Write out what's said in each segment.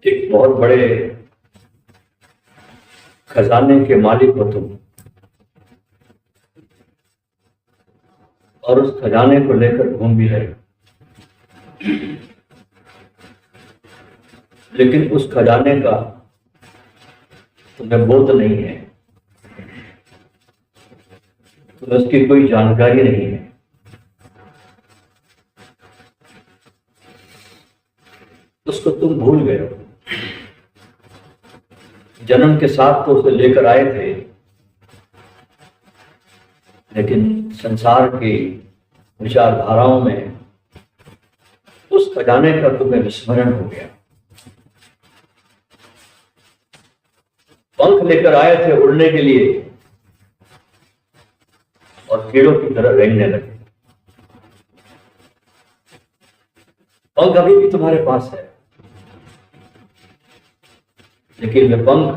एक बहुत बड़े खजाने के मालिक हो तुम, और उस खजाने को लेकर घूम भी रहे, लेकिन उस खजाने का तुम्हें बोध नहीं है, तुम्हें उसकी कोई जानकारी नहीं है। उसको तुम भूल गए हो। जन्म के साथ तो उसे लेकर आए थे, लेकिन संसार की विचारधाराओं में उस खजाने का तुम्हें विस्मरण हो गया। पंख लेकर आए थे उड़ने के लिए और कीड़ों की तरह रेंगने लगे। पंख अभी भी तुम्हारे पास है, लेकिन वे पंख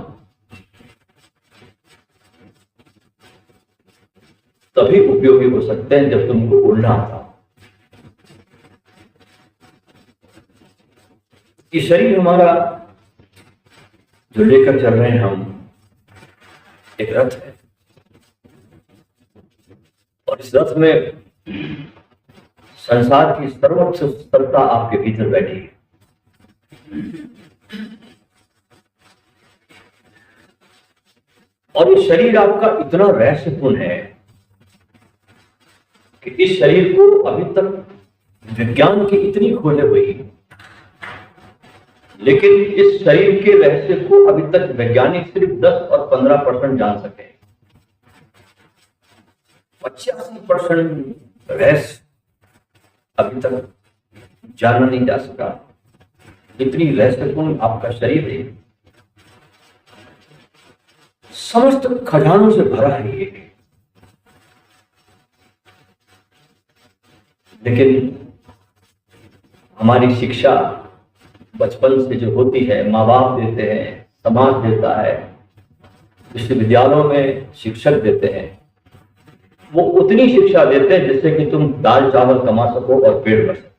तभी उपयोगी हो सकते हैं जब तुमको उड़ना आता। ये शरीर हमारा जो लेकर चल रहे हैं हम, एक रथ है, और इस रथ में संसार की सर्वोच्च सत्ता आपके भीतर बैठी है। और ये शरीर आपका इतना रहस्यपूर्ण है कि इस शरीर को अभी तक विज्ञान की इतनी खोजें हुई, लेकिन इस शरीर के रहस्य को अभी तक वैज्ञानिक सिर्फ 10 और 15% जान सके। 85% रहस्य अभी तक जाना नहीं जा सका। इतनी रहस्यपूर्ण आपका शरीर है, समस्त खजानों से भरा है ये। लेकिन हमारी शिक्षा बचपन से जो होती है, माँ बाप देते हैं, समाज देता है, विश्वविद्यालयों में शिक्षक देते हैं, वो उतनी शिक्षा देते हैं जिससे कि तुम दाल चावल कमा सको और पेट भर सको।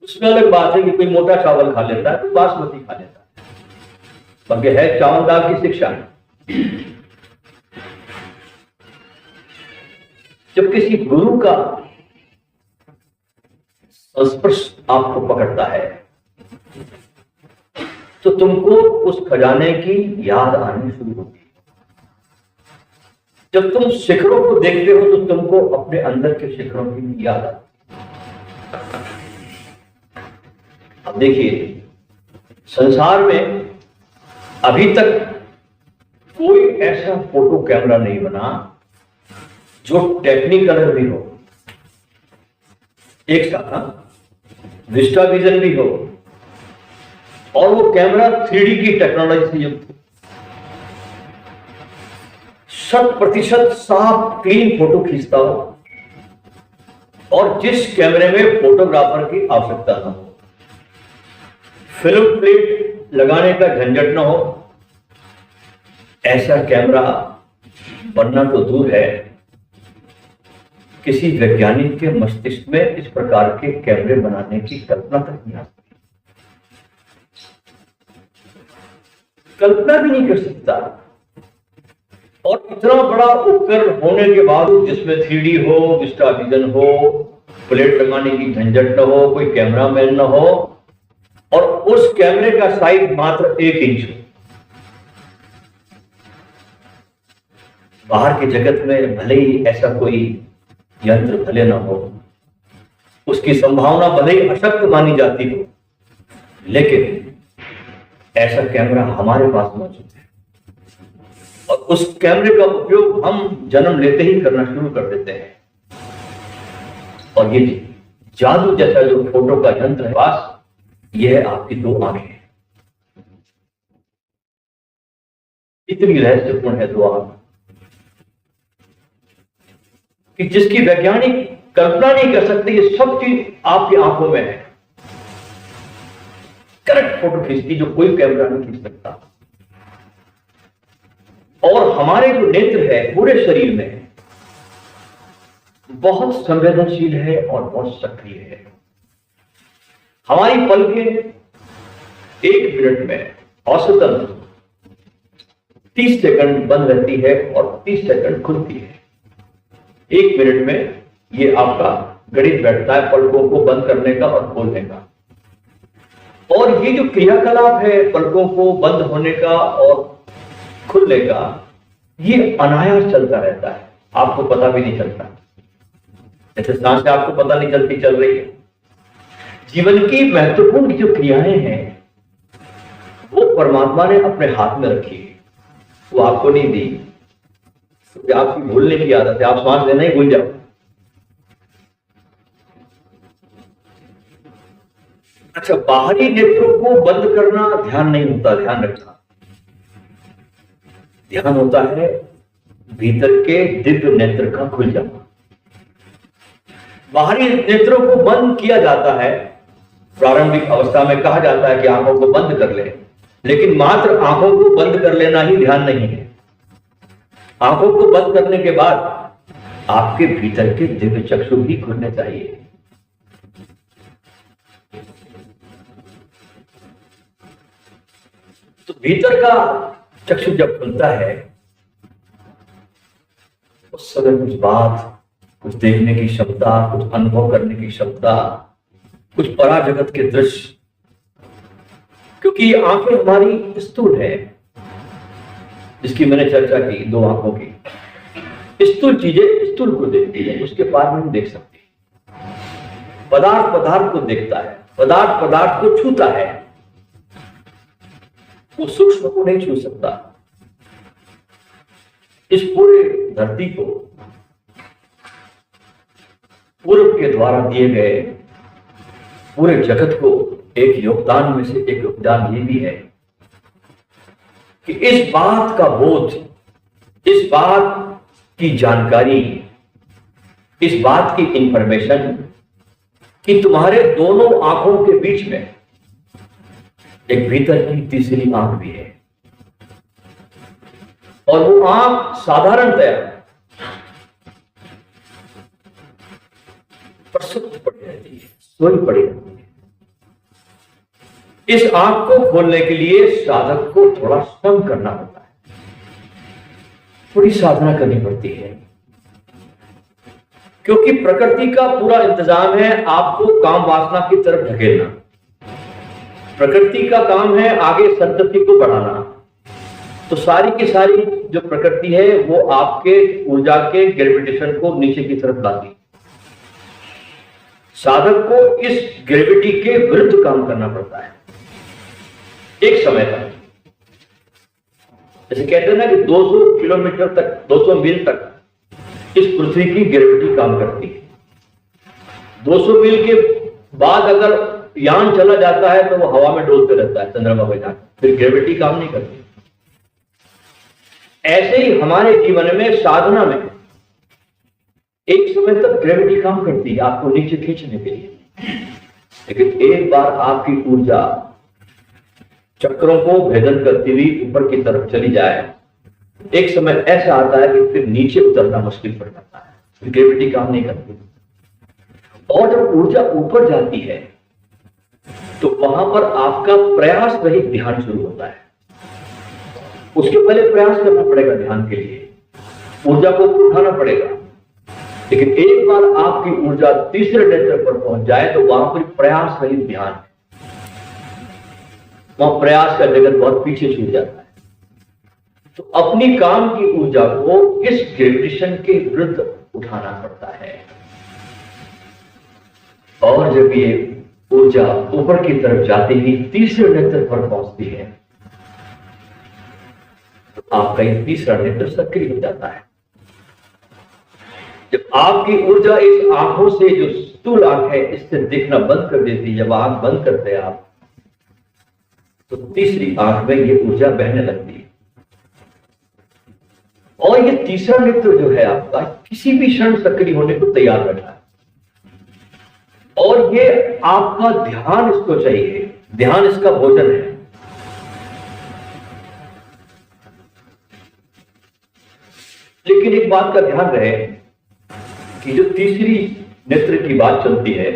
उसमें अलग बात है कि कोई मोटा चावल खा लेता है, कोई बासमती खा लेता है, बाकी है चावल दाल की शिक्षा। जब किसी गुरु का संस्पर्श आपको पकड़ता है तो तुमको उस खजाने की याद आनी शुरू होती है। जब तुम शिखरों को देखते हो तो तुमको अपने अंदर के शिखरों की याद आती है। अब देखिए, संसार में अभी तक कोई ऐसा फोटो कैमरा नहीं बना जो टेक्निकल भी हो, एक साथ विस्टा विजन भी हो, और वो कैमरा 3D की टेक्नोलॉजी से युक्त हो, 100% साफ क्लीन फोटो खींचता हो, और जिस कैमरे में फोटोग्राफर की आवश्यकता ना हो, फिल्म प्लेट लगाने का झंझट ना हो, ऐसा कैमरा बनना तो दूर है, किसी वैज्ञानिक के मस्तिष्क में इस प्रकार के कैमरे बनाने की कल्पना तक नहीं आ सकती, कल्पना भी नहीं कर सकता। और इतना बड़ा उपकरण होने के बाद जिसमें 3D हो, विस्टा विजन हो, प्लेट लगाने की झंझट न हो, कोई कैमरामैन न हो, और उस कैमरे का साइज मात्र 1 इंच हो। बाहर के जगत में भले ही ऐसा कोई यंत्र भले न हो, उसकी संभावना भले ही अशक्त मानी जाती हो, लेकिन ऐसा कैमरा हमारे पास मौजूद है, और उस कैमरे का उपयोग हम जन्म लेते ही करना शुरू कर देते हैं। और ये जादू जैसा जो फोटो का यंत्र है पास, यह है आपकी 2 आंखें। इतनी रहस्यपूर्ण है 2 आंख कि जिसकी वैज्ञानिक कल्पना नहीं कर सकते। ये सब चीज आपकी आंखों में है, करेक्ट फोटो खींचती जो कोई कैमरा नहीं खींच सकता। और हमारे जो नेत्र है पूरे शरीर में, बहुत संवेदनशील है और बहुत सक्रिय है। हमारी पलकें 1 मिनट में औसतन 30 सेकंड बंद रहती है और 30 सेकंड खुलती है। 1 मिनट में ये आपका गणित बैठता है पलकों को बंद करने का और खोलने का। और ये जो क्रियाकलाप है पलकों को बंद होने का और खुलने का, ये अनायास चलता रहता है, आपको पता भी नहीं चलता। जैसे सांसें आपको पता नहीं चलती चल रही है। जीवन की महत्वपूर्ण जो क्रियाएं हैं वो परमात्मा ने अपने हाथ में रखी है, वो आपको नहीं दी। क्योंकि आपकी भूलने की आदत है, आप सांस लेना ही भूल जाओ। अच्छा, बाहरी नेत्रों को बंद करना ध्यान नहीं होता, ध्यान रखना। ध्यान होता है भीतर के दिव्य नेत्र का खुल जाना। बाहरी नेत्रों को बंद किया जाता है, प्रारंभिक अवस्था में कहा जाता है कि आंखों को बंद कर ले, लेकिन मात्र आंखों को बंद कर लेना ही ध्यान नहीं है। आंखों को बंद करने के बाद आपके भीतर के दिव्य चक्षु भी खुलने चाहिए। तो भीतर का चक्षु जब खुलता है उस समय कुछ बात, कुछ देखने की क्षमता, कुछ अनुभव करने की क्षमता, कुछ पराजगत के दृश्य, क्योंकि आंखें हमारी स्थूल है, जिसकी मैंने चर्चा की, 2 आंखों की। स्थूल चीजें स्थूल को देखती है, उसके पार नहीं देख सकती। पदार्थ पदार्थ को देखता है, पदार्थ पदार्थ को छूता है, वो सूक्ष्म को नहीं छू सकता। इस पूरे धरती को पूर्व के द्वारा दिए गए पूरे जगत को एक योगदान में से एक योगदान ये भी है कि इस बात का बोध, इस बात की जानकारी, इस बात की इंफॉर्मेशन कि तुम्हारे दोनों आंखों के बीच में एक भीतर की तीसरी आंख भी है, और वो आंख साधारणतया प्रसुप्त पड़ी रहती है, सोई पड़ी रहती है। इस आंख को खोलने के लिए साधक को थोड़ा श्रम करना होता है, थोड़ी साधना करनी पड़ती है, क्योंकि प्रकृति का पूरा इंतजाम है आपको काम वासना की तरफ ढकेलना। प्रकृति का काम है आगे संतति को बढ़ाना। तो सारी की सारी जो प्रकृति है वो आपके ऊर्जा के ग्रेविटेशन को नीचे की तरफ लाती। साधक को इस ग्रेविटी के विरुद्ध काम करना पड़ता है एक समय तक। जैसे कहते हैं ना कि 200 किलोमीटर तक, 200 मील तक इस पृथ्वी की ग्रेविटी काम करती है। 200 मील के बाद अगर यान चला जाता है तो वो हवा में डोलते रहता है, चंद्रमा पे जाकर, फिर ग्रेविटी काम नहीं करती। ऐसे ही हमारे जीवन में, साधना में एक समय तक ग्रेविटी काम करती है आपको नीचे खींचने के लिए, लेकिन एक बार आपकी ऊर्जा चक्रों को भेदन करती हुई ऊपर की तरफ चली जाए, एक समय ऐसा आता है कि फिर नीचे उतरना मुश्किल पड़ जाता है, फिर ग्रेविटी काम नहीं करती। और जब ऊर्जा ऊपर जाती है तो वहां पर आपका प्रयास रहित ध्यान शुरू होता है। उसके पहले प्रयास करना पड़ेगा ध्यान के लिए, ऊर्जा को उठाना पड़ेगा, लेकिन एक बार आपकी ऊर्जा तीसरे नेत्र पर पहुंच जाए तो वहां पर प्रयास रहित ध्यान है। वहां प्रयास का जगत बहुत पीछे छूट जाता है। तो अपनी काम की ऊर्जा को इस ग्रेविटेशन के विरुद्ध उठाना पड़ता है, और जब ये ऊर्जा ऊपर की तरफ जाती ही तीसरे नेत्र पर पहुंचती है तो आपका ये तीसरा नेत्र सक्रिय हो जाता है। जब आपकी ऊर्जा इस आंखों से, जो स्थूल आंख है, इससे देखना बंद कर देती है, जब आंख बंद करते हैं आप तो तीसरी आंख में ये ऊर्जा बहने लगती है। और ये तीसरा नेत्र जो है आपका किसी भी क्षण सक्रिय होने को तैयार रहता है, और ये आपका ध्यान इसको चाहिए, ध्यान इसका भोजन है। लेकिन एक बात का ध्यान रहे कि जो तीसरी नेत्र की बात चलती है,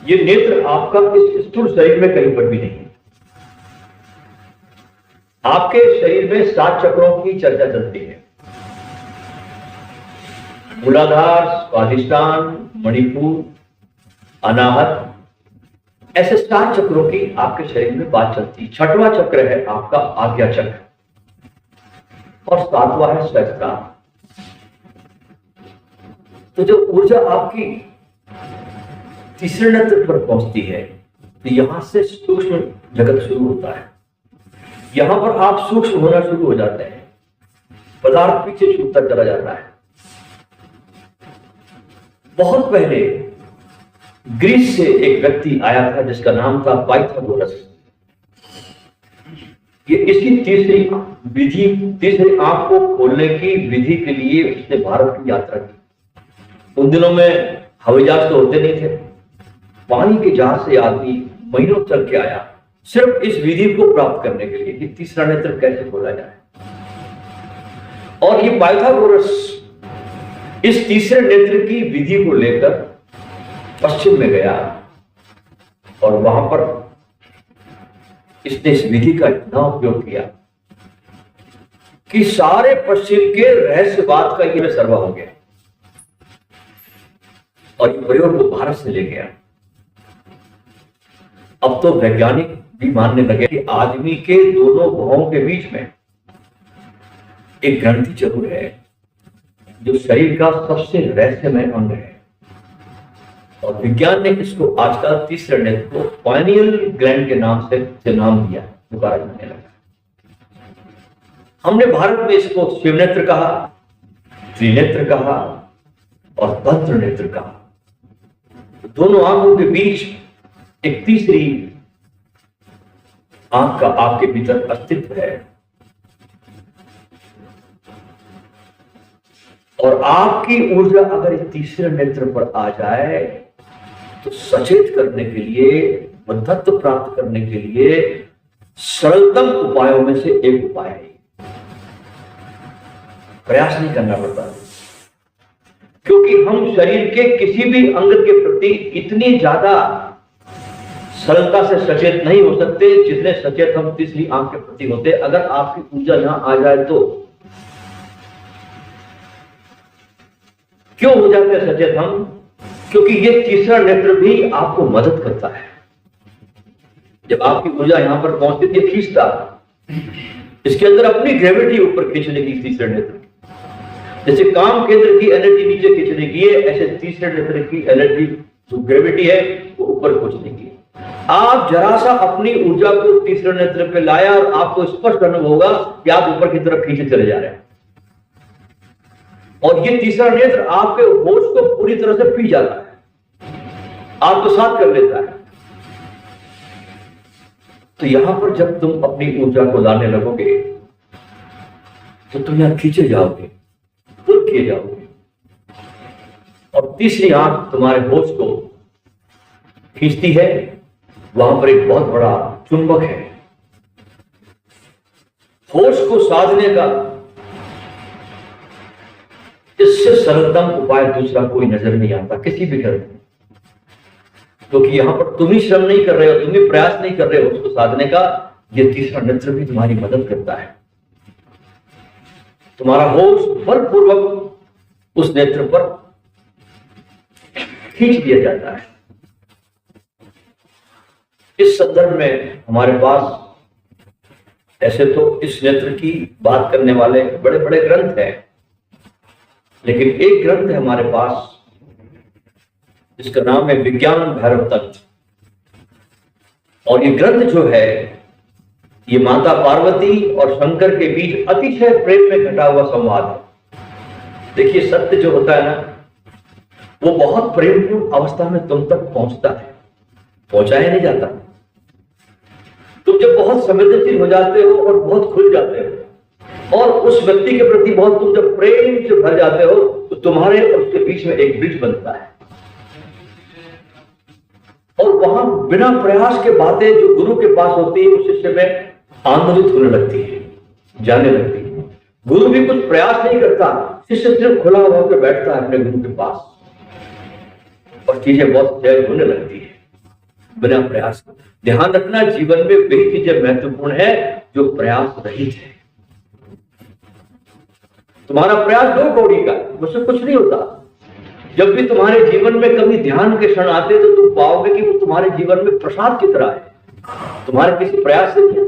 ये नेत्र आपका इस स्थूल शरीर में कहीं पर भी नहीं है। आपके शरीर में 7 चक्रों की चर्चा चलती है। मूलाधार, स्वाधिष्ठान, मणिपुर, अनाहत, ऐसे 7 चक्रों की आपके शरीर में बात चलती है। 6वां चक्र है आपका आज्ञा चक्र और 7वां है सहस्त्रार। तो जब ऊर्जा आपकी तीसरे नेत्र पर पहुंचती है तो यहां से सूक्ष्म जगत शुरू होता है। यहां पर आप सूक्ष्म होना शुरू हो जाते हैं, पदार्थ पीछे छूटता चला जाता है। बहुत पहले ग्रीस से एक व्यक्ति आया था जिसका नाम था पाइथागोरस। ये इसी तीसरी आंख को खोलने की विधि के लिए उसने भारत की यात्रा की। उन दिनों में हवाई जहाज तो होते नहीं थे, पानी के जहाज से आदमी महीनों चल के आया सिर्फ इस विधि को प्राप्त करने के लिए कि तीसरा नेत्र कैसे खोला जाए। और ये पाइथागोरस इस तीसरे नेत्र की विधि को लेकर पश्चिम में गया और वहां पर इसने इस विधि का इतना उपयोग किया कि सारे पश्चिम के रहस्यवाद का ये सर्वा हो गया और ये प्रयोग को भारत से ले गया। अब तो वैज्ञानिक भी मानने लगे कि आदमी के दोनों भुवों के बीच में एक ग्रंथि जरूर है जो शरीर का सबसे रहस्यमय अंग है। और विज्ञान ने इसको आजकल तीसरे नेत्र को पाइनियल ग्लैंड के नाम से नाम दिया, दोबारा जानने लगा। हमने भारत में इसको शिवनेत्र कहा, त्रिनेत्र कहा और तंत्र नेत्र कहा। दोनों आंखों के बीच एक तीसरी आंख का आपके भीतर अस्तित्व है और आपकी ऊर्जा अगर इस तीसरे नेत्र पर आ जाए तो सचेत करने के लिए, बद्धत्व प्राप्त करने के लिए सरलतम उपायों में से एक उपाय है। प्रयास नहीं करना पड़ता क्योंकि हम शरीर के किसी भी अंग के प्रति इतनी ज्यादा सरलता से सचेत नहीं हो सकते जितने सचेत हम तीसरी आंख के प्रति होते। अगर आपकी ऊर्जा यहां आ जाए तो क्यों हो जाते हैं सचेत हम? क्योंकि ये तीसरा नेत्र भी आपको मदद करता है। जब आपकी ऊर्जा यहां पर पहुंचती है, खींचता, इसके अंदर अपनी ग्रेविटी ऊपर खींचने की तीसरे नेत्र की, जैसे काम केंद्र की एनर्जी नीचे खींचने की है, ऐसे तीसरे नेत्र की एनर्जी जो ग्रेविटी है वो ऊपर खींचने की। आप जरा सा अपनी ऊर्जा को तीसरे नेत्र पे लाया और आपको स्पष्ट अनुभव होगा कि आप ऊपर की तरफ खींचे चले जा रहे हैं और ये तीसरा नेत्र आपके होश को पूरी तरह से पी जाता है, आपको साथ कर लेता है। तो यहां पर जब तुम अपनी ऊर्जा को लाने लगोगे तो तुम यहां खींचे जाओगे, पुल किए जाओगे और तीसरी आंख तुम्हारे होश को खींचती है। वहां पर एक बहुत बड़ा चुंबक है। होश को साधने का इससे सरलतम उपाय दूसरा कोई नजर नहीं आता किसी भी घर में, क्योंकि यहां पर तुम ही श्रम नहीं कर रहे हो, तुम ही प्रयास नहीं कर रहे हो उसको साधने का। यह तीसरा नेत्र भी तुम्हारी मदद करता है। तुम्हारा होश बलपूर्वक उस नेत्र पर खींच दिया जाता है। इस संदर्भ में हमारे पास ऐसे तो इस नेत्र की बात करने वाले बड़े बड़े ग्रंथ हैं, लेकिन एक ग्रंथ है हमारे पास जिसका नाम है विज्ञान भैरव तंत्र। और ये ग्रंथ जो है ये माता पार्वती और शंकर के बीच अतिशय प्रेम में घटा हुआ संवाद है। देखिए, सत्य जो होता है ना वो बहुत प्रेमपूर्ण अवस्था में तुम तक पहुंचता है, पहुंचाया नहीं जाता। तुम जब बहुत संवेदनशील हो जाते हो और बहुत खुल जाते हो और उस व्यक्ति के प्रति बहुत तुम जब प्रेम से भर जाते हो तो तुम्हारे और उसके बीच में एक ब्रिज बनता है और वहां बिना प्रयास के बातें जो गुरु के पास होती है उस शिष्य में आंदोलित होने लगती है, जाने लगती है। गुरु भी कुछ प्रयास नहीं करता, शिष्य सिर्फ खुला होकर बैठता है अपने गुरु के पास और चीजें बहुत सहज होने लगती है बिना प्रयास के। ध्यान रखना, जीवन में वही चीजें महत्वपूर्ण है जो प्रयास रहित है। तुम्हारा प्रयास 2 कौड़ी का, उससे कुछ नहीं होता। जब भी तुम्हारे जीवन में कभी ध्यान के क्षण आते तो तुम पाओगे कि वो तुम्हारे जीवन में प्रसाद की तरह है, तुम्हारे किसी प्रयास से नहीं है।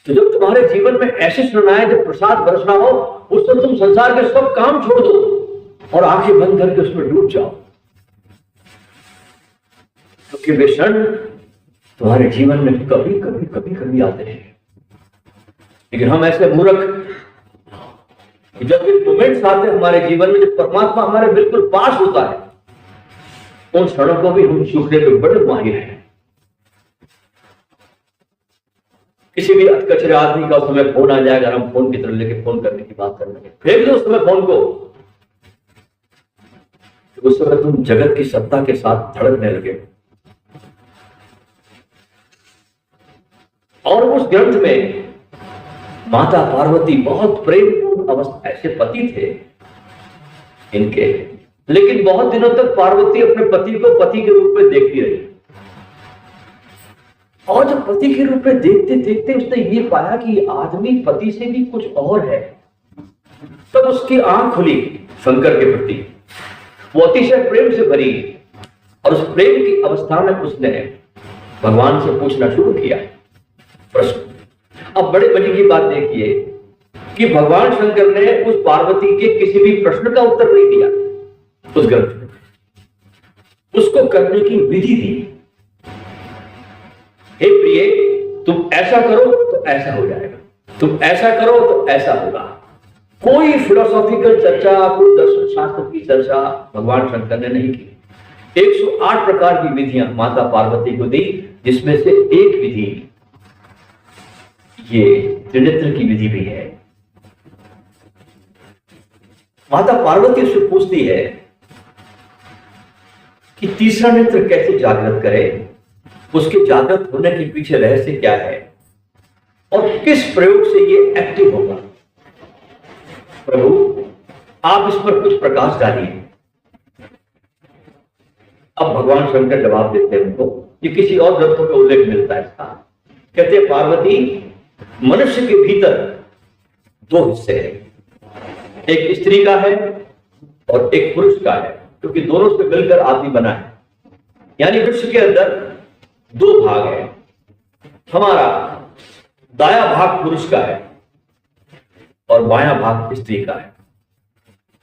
तो जब तुम्हारे जीवन में ऐसे क्षण आए जब प्रसाद बरसना हो, उस समय तुम संसार के सब काम छोड़ दो और आंखें बंद करके उसमें डूब जाओ, क्योंकि वे क्षण तुम्हारे जीवन में कभी कभी कभी कभी आते हैं। लेकिन हम ऐसे मूर्ख कि जब ये मोमेंट्स आते हैं हमारे जीवन में, जब परमात्मा हमारे बिल्कुल पास होता है, उन क्षणों को भी हम चूकने में बड़े माहिर हैं। किसी भी अधकचरे आदमी का उस समय फोन आ जाएगा, हम फोन की तरह लेके फोन करने की बात कर लेंगे, फेंक दो उस समय फोन को। उस समय तुम जगत की सत्ता के साथ धड़कने लगे। और उस ग्रंथ में माता पार्वती बहुत प्रेमपूर्ण अवस्था, ऐसे पति थे इनके, लेकिन बहुत दिनों तक पार्वती अपने पति को पति के रूप में देखती रही। और जब पति के रूप में देखते देखते उसने ये पाया कि आदमी पति से भी कुछ और है, तब उसकी आंख खुली शंकर के प्रति। वो अतिशय प्रेम से भरी, और उस प्रेम की अवस्था में उसने भगवान से पूछना शुरू किया प्रश्न। अब बड़े मजे की बात देखिए कि भगवान शंकर ने उस पार्वती के किसी भी प्रश्न का उत्तर नहीं दिया उस ग्रंथ में, उसको करने की विधि दी। हे प्रिय, तुम ऐसा करो तो ऐसा हो जाएगा, तुम ऐसा करो तो ऐसा होगा। कोई फिलोसॉफिकल चर्चा, कोई दर्शन शास्त्र की चर्चा भगवान शंकर ने नहीं की। 108 प्रकार की विधियां माता पार्वती को दी, जिसमें से एक विधि ये त्रिनेत्र की विधि भी है। माता पार्वती उससे पूछती है कि तीसरा नेत्र कैसे जागृत करे, उसके जागृत होने के पीछे रहस्य क्या है और किस प्रयोग से ये एक्टिव होगा। प्रभु, आप इस पर कुछ प्रकाश डालिए। अब भगवान शंकर जवाब देते हैं उनको, ये किसी और ग्रंथों में उल्लेख मिलता है इसका। कहते हैं, पार्वती, मनुष्य के भीतर 2 हिस्से हैं, एक स्त्री का है और एक पुरुष का है, क्योंकि दोनों से मिलकर आदमी बना है। यानी वृक्ष के अंदर 2 भाग है। हमारा दाया भाग पुरुष का है और बायां भाग स्त्री का है,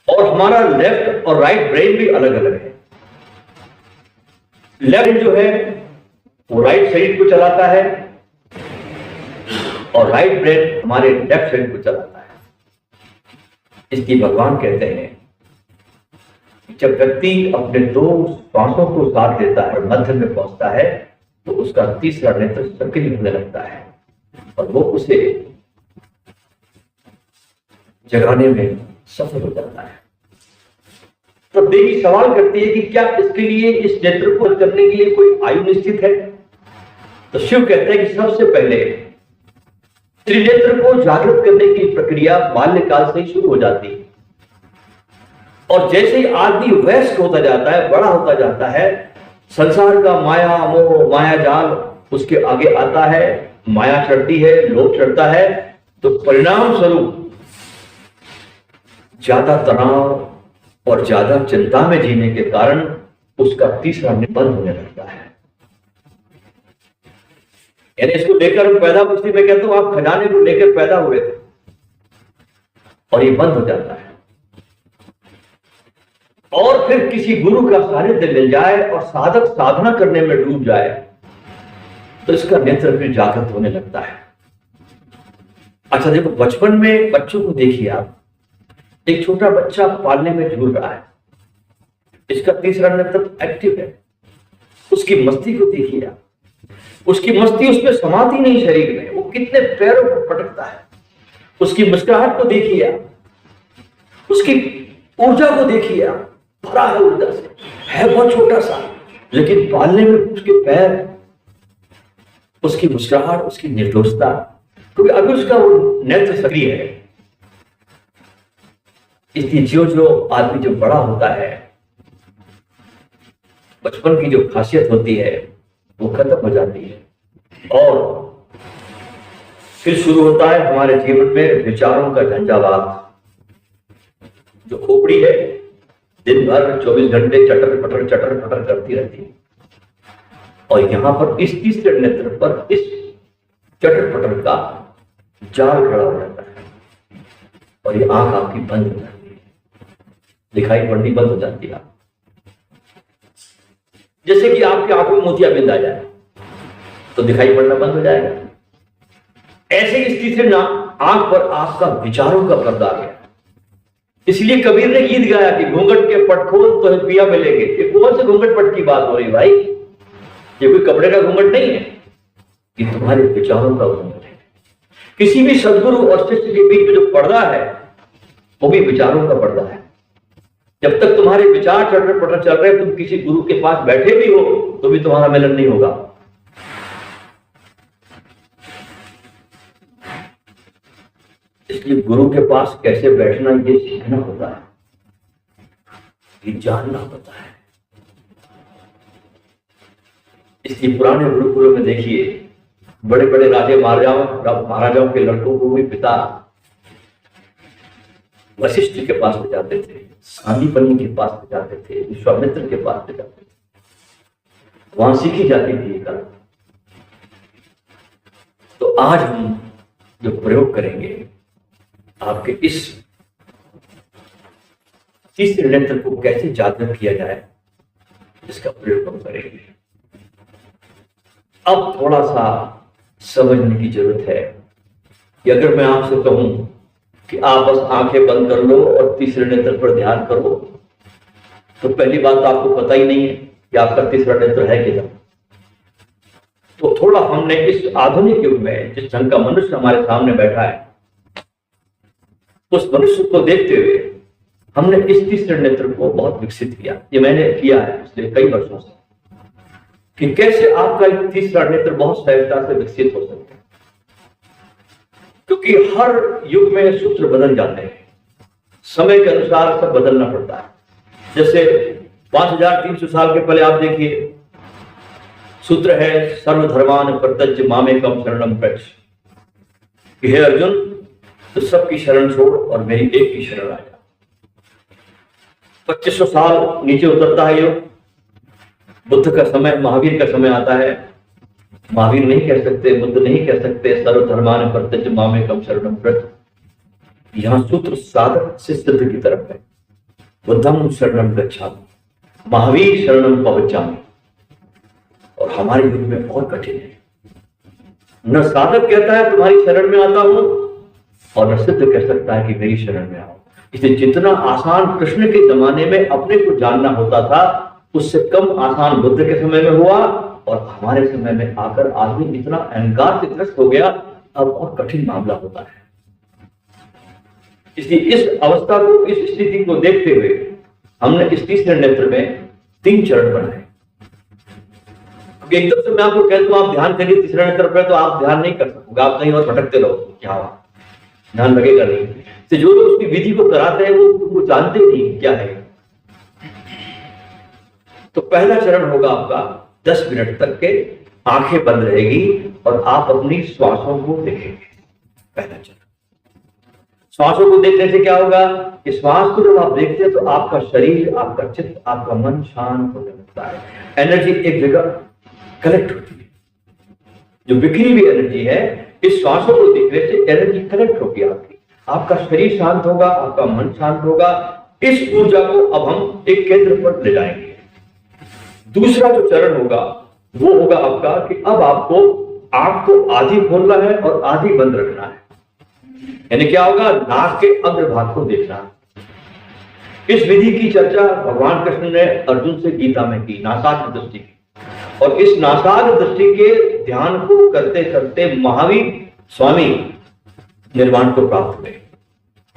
और हमारा लेफ्ट और राइट ब्रेन भी अलग अलग है। लेफ्ट जो है वो राइट शरीर को चलाता है और राइट ब्रेन हमारे लेफ्ट शरीर को चलाता है। इसकी भगवान कहते हैं कि जब व्यक्ति अपने 2 श्वासों को साथ देता है और मध्य में पहुंचता है तो उसका तीसरा नेत्र सक्रिय होने लगता है और वो उसे जगाने में सफल हो जाता है। तो देवी सवाल करती है कि क्या इसके लिए, इस नेत्र को करने के लिए कोई आयु निश्चित है? तो शिव कहते हैं कि सबसे पहले त्रिनेत्र को जागृत करने की प्रक्रिया बाल्यकाल से ही शुरू हो जाती है, और जैसे ही आदमी वयस्क होता जाता है, बड़ा होता जाता है, संसार का माया मोह माया जाल उसके आगे आता है, माया चढ़ती है, लोभ चढ़ता है, तो परिणाम स्वरूप ज्यादा तनाव और ज्यादा चिंता में जीने के कारण उसका तीसरा नेत्र बंद होने लगता है। यानी इसको लेकर पैदा, पुष्टि में कहता हूं आप खजाने को लेकर पैदा हुए थे और ये बंद हो जाता है, और फिर किसी गुरु का सानिध्य मिल जाए और साधक साधना करने में डूब जाए तो इसका नेत्र फिर जागृत होने लगता है। अच्छा देखो, बचपन में बच्चों को देखिए आप, एक छोटा बच्चा पालने में झूल रहा है, इसका तीसरा नेत्र एक्टिव है। उसकी मस्ती को देखिए आप, उसकी मस्ती उसमें समाती नहीं शरीर में, वो कितने पैरों पर पटकता है। उसकी मुस्कुराहट को देखिए आप, उसकी ऊर्जा को देखिए आप, भरा है ऊर्जा से, है बहुत छोटा सा, लेकिन पालने में उसके पैर, उसकी मुस्कुराहट, उसकी निर्दोषता, क्योंकि अभी उसका वो नेत्र सक्रिय है। इसलिए जो जो आदमी जो बड़ा होता है, बचपन की जो खासियत होती है वो खत्म हो जाती है और फिर शुरू होता है हमारे जीवन में विचारों का झंझावात। जो खोपड़ी है दिन भर 24 घंटे चटर पटर करती रहती है और यहां पर इस तीसरे नेत्र पर इस चटर पटर का जाल खड़ा हो जाता है और ये आंख आपकी बंद हो जाती है, दिखाई पड़नी बंद हो जाती है। जैसे कि आपकी आंखों में मोतियाबिंद आ जाए तो दिखाई पड़ना बंद हो जाएगा। ऐसे स्थिति से ना आंख पर आपका विचारों का पर्दा आ गया। इसलिए कबीर ने गीत गाया कि घूंघट के पट खोल तो पिया मिलेंगे। ये कौन से घूंघट पट की बात हो रही भाई? ये कोई कपड़े का घूंघट नहीं है, ये तुम्हारे विचारों का घूंघट है। किसी भी सदगुरु और शिष्य के बीच में जो पर्दा है वो भी विचारों का पर्दा है। जब तक तुम्हारे विचार चटर पटर चल रहे, तुम किसी गुरु के पास बैठे भी हो तो भी तुम्हारा मिलन नहीं होगा। इसलिए गुरु के पास कैसे बैठना ये सीखना होता है, ये जानना होता है। इसलिए पुराने गुरुकुलों में देखिए बड़े बड़े राजे महाराजाओं के लड़कों को भी पिता वशिष्ठ के पास ले जाते थे, सांदीपनि के पास ले जाते थे, विश्वामित्र के पास ले जाते थे, वहां सीखी जाती थी कला। तो आज हम जो प्रयोग करेंगे आपके इस तीसरे नेत्र को कैसे जागृत किया जाए, इसका प्रयोग हम करेंगे। अब थोड़ा सा समझने की जरूरत है कि अगर मैं आपसे कहूं कि आप बस आंखें बंद कर लो और तीसरे नेत्र पर ध्यान करो, तो पहली बात तो आपको पता ही नहीं है कि आपका तीसरा नेत्र है किधर। तो थोड़ा हमने इस आधुनिक युग में जिस ढंग का मनुष्य हमारे सामने बैठा है, उस मनुष्य को देखते हुए हमने इस तीसरे नेत्र को बहुत विकसित किया। ये मैंने किया है पिछले कई वर्षों से कि कैसे आपका तीसरा नेत्र बहुत सहजता से विकसित हो सकता है, क्योंकि हर युग में सूत्र बदल जाते हैं, समय के अनुसार सब बदलना पड़ता है। जैसे 5300 साल के पहले आप देखिए सूत्र है सर्वधर्मान प्रत्यज मामेकम शरणम प्रच। हे अर्जुन, तो सबकी शरण छोड़ और मेरी एक की शरण आ जा। 2500 साल नीचे उतरता है युग, बुद्ध का समय, महावीर का समय आता है। महावीर नहीं कह सकते, बुद्ध नहीं कह सकते सर्वधर्मान प्रत्यज मामेकम शरणम प्रच। यहां सूत्र साधक से सिद्ध की तरफ है। बुद्धम शरणम गच्छामि, महावीर शरणम पवच्चामि। और हमारे युग में और कठिन है। न साधक कहता है तुम्हारी शरण में आता हूं और न सिद्ध कह सकता है कि मेरी शरण में आओ। इसलिए जितना आसान कृष्ण के जमाने में अपने को जानना होता था, उससे कम आसान बुद्ध के समय में हुआ और हमारे समय में आकर आदमी इतना अहंकार से ग्रस्त हो गया, अब और कठिन मामला होता है। इसलिए इस अवस्था को, इस स्थिति को देखते हुए हमने इस तीसरे नेत्र में 3 चरण बनाए। एकदम से मैं आपको कह दूं आप ध्यान करिए तीसरे नेत्र पर, तो आप ध्यान नहीं कर सकोगे, आप कहीं और भटकते रहो, क्या ध्यान लगेगा नहीं। तो जो लोग उसकी विधि को कराते हैं वो जानते नहीं क्या है। तो पहला चरण होगा आपका 10 मिनट तक के आंखें बंद रहेगी और आप अपनी श्वासों को देखेंगे। पहला चरण, श्वासों को देखने से क्या होगा कि श्वास को जब आप देखते हैं तो आपका शरीर, आपका चित्त, आपका मन शांत होने लगता है। एनर्जी एक जगह कलेक्ट होती है। जो बिखरी हुई एनर्जी है, इस श्वासों को देखने से एनर्जी कलेक्ट होगी आपकी, आपका शरीर शांत होगा, आपका मन शांत होगा। इस ऊर्जा को अब हम एक केंद्र पर ले जाएंगे। दूसरा जो चरण होगा वो होगा आपका कि अब आपको आंख को आधी खोलना है और आधी बंद रखना है। यानी क्या होगा, नाक के अग्रभाग को देखना है। इस विधि की चर्चा भगवान कृष्ण ने अर्जुन से गीता में की, नासाग्र दृष्टि की। और इस नासाग्र दृष्टि के ध्यान को करते करते महावीर स्वामी निर्वाण को प्राप्त हुए।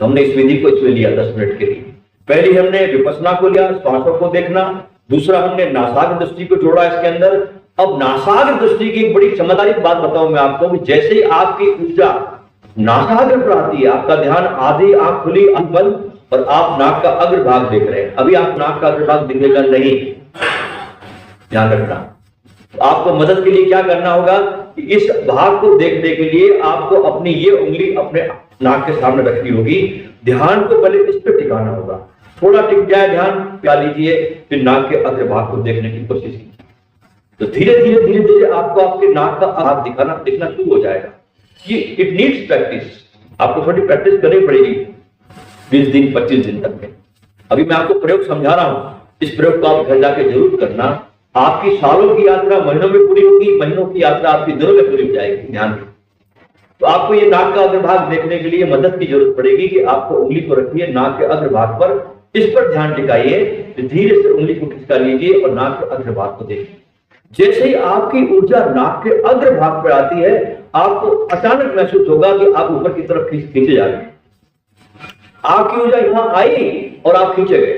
तो हमने इस विधि को इसमें लिया 10 मिनट के लिए। पहले हमने विपश्यना को लिया, श्वासों को देखना। दूसरा हमने नासाग्र दृष्टि को जोड़ा इसके अंदर। अब नासाग्र दृष्टि की एक बड़ी चमत्कारिक बात बताऊं मैं आपको कि जैसे आपकी ऊर्जा नासाग्र पर आती है, आपका ध्यान आधी आंख खुली आंख बंद और आप नाक का अग्रभाग देख रहे हैं। अभी आप नाक का अग्रभाग दिखेगा नहीं, ध्यान रखना। तो आपको मदद के लिए क्या करना होगा कि इस भाग को देखने के लिए आपको अपनी ये उंगली अपने नाक के सामने रखनी होगी। ध्यान को पहले इस पर टिकाना होगा, थोड़ा टिक जाए ध्यान, क्या लीजिए, फिर नाक के अग्रभाग को देखने की कोशिश कीजिए। तो धीरे धीरे आपको आपके नाक का भाग दिखना शुरू हो जाएगा। ये इट नीड्स प्रैक्टिस, आपको थोड़ी प्रैक्टिस करनी पड़ेगी 20 दिन 25 दिन तक में। अभी मैं आपको प्रयोग समझा रहा हूं, इस प्रयोग को आप घर जाके जरूर करना। आपकी सालों की यात्रा महीनों में पूरी होगी, महीनों की यात्रा आपकी दिनों में पूरी हो जाएगी। ध्यान रखिए। तो आपको ये नाक का अग्रभाग देखने के लिए मदद की जरूरत पड़ेगी कि आपको उंगली को रखिए नाक के अग्रभाग पर, इस पर ध्यान टिकाइए, धीरे से उंगली को खिसका लीजिए और नाक के अग्रभाग को देखिए। जैसे ही आपकी ऊर्जा नाक के अग्रभाग पर आती है, आपको अचानक महसूस होगा कि आप ऊपर की तरफ खींचे जा रहे हैं। आपकी ऊर्जा यहां आई और आप खींचे गए,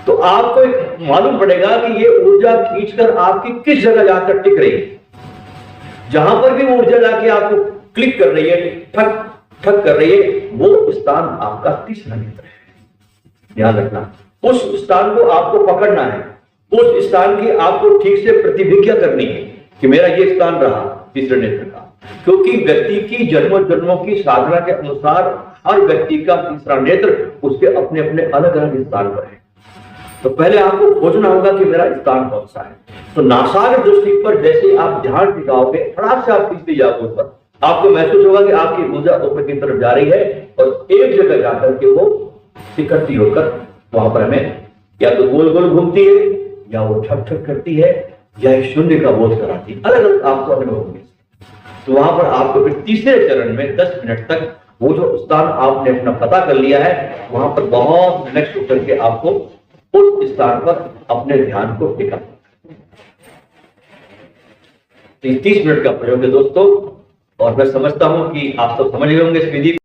तो आपको मालूम पड़ेगा कि ये ऊर्जा खींचकर आपकी किस जगह जाकर टिक रही है। जहां पर भी वो ऊर्जा जाके आपको क्लिक कर रही है, ठक ठक कर रही है, वो स्थान आपका तीसरा नेत्र है। ध्यान रखना, उस स्थान को आपको पकड़ना है, उस स्थान की आपको ठीक से प्रतिभिज्ञा करनी है कि मेरा ये स्थान रहा तीसरे नेत्र का। क्योंकि व्यक्ति की जन्मों जन्मों की साधना के अनुसार हर व्यक्ति का तीसरा नेत्र उसके अपने अपने अलग अलग स्थान पर है। तो पहले आपको खोजना होगा कि मेरा स्थान कौन सा है। तो नासाग्र दृष्टि पर जैसे आप ध्यान टिकाओगे, फटाक से आप खींचते जाओगे ऊपर, आपको महसूस होगा कि आपकी ऊर्जा ऊपर की तरफ जा रही है और एक जगह जाकर के वो इकट्ठी होकर वहां पर हमें या तो गोल गोल घूमती है, या वो ठक ठक करती है, या एक शून्य का बोध कराती है। अलग अलग आपको अनुभव होंगे। तो वहां पर आपको फिर तीसरे चरण में 10 मिनट तक वो जो स्थान आपने अपना पता कर लिया है, वहां पर बहुत रिलैक्स होकर के आपको उस स्थान पर अपने ध्यान को टिका। 30 मिनट का प्रयोग है दोस्तों, और मैं समझता हूं कि आप सब समझ गए होंगे इस विधि।